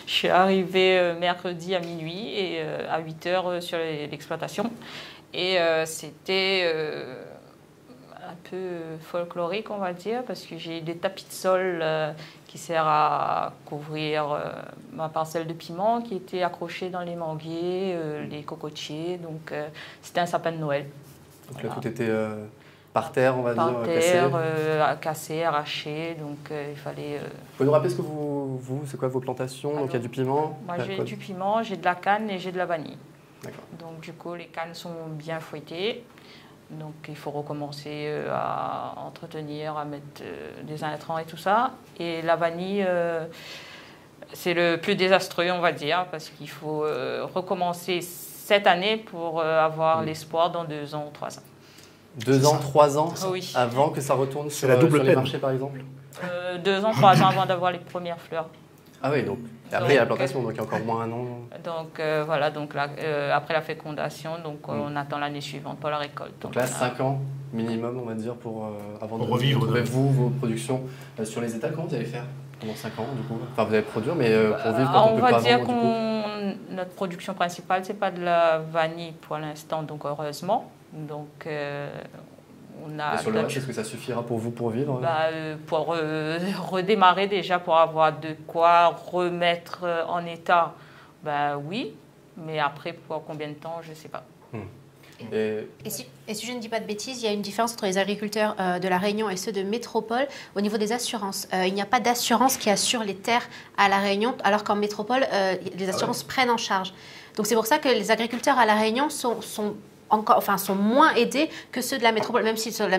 Je suis arrivée mercredi à minuit et à 8 heures sur l'exploitation. Et c'était un peu folklorique, on va dire, parce que j'ai des tapis de sol qui servent à couvrir ma parcelle de piment qui était accrochée dans les manguiers, les cocotiers. Donc, c'était un sapin de Noël. Donc voilà. là, tout était par terre, on va Par dire, terre, cassé. cassé, arraché. Donc, il fallait... Vous pouvez nous rappeler ce que c'est quoi vos plantations? Donc il y a du piment. Moi, j'ai du piment, j'ai de la canne et j'ai de la vanille. D'accord. Donc, du coup, les cannes sont bien fouettées. Donc, il faut recommencer à entretenir, à mettre des intrants et tout ça. Et la vanille, c'est le plus désastreux, on va dire, parce qu'il faut recommencer cette année pour avoir l'espoir dans 2 ans ou 3 ans. 2 ans, 3 ans Oui. avant que ça retourne sur, la double sur les peine. marchés, par exemple? 2 ans, 3 ans avant d'avoir les premières fleurs. Ah oui, donc après il y a la plantation, donc il y a encore moins 1 an. Donc voilà, donc là, après la fécondation, donc on attend l'année suivante pour la récolte. Donc là, 5 ans minimum, on va dire, avant de revivre retrouver vos productions sur les étals. Comment vous allez faire pendant 5 ans, du coup? Enfin, vous allez produire, mais pour vivre quand on peut pas vendre, du coup. Notre production principale, c'est pas de la vanille pour l'instant, donc heureusement. Donc on a. Et sur le reste, est-ce que ça suffira pour vous pour vivre? Pour redémarrer déjà, pour avoir de quoi remettre en état, oui. Mais après, pour combien de temps, je ne sais pas. Et si je ne dis pas de bêtises, il y a une différence entre les agriculteurs de La Réunion et ceux de métropole au niveau des assurances. Il n'y a pas d'assurance qui assure les terres à La Réunion, alors qu'en métropole, les assurances prennent en charge. Donc c'est pour ça que les agriculteurs à La Réunion sont moins aidés que ceux de la métropole, même si ceux de la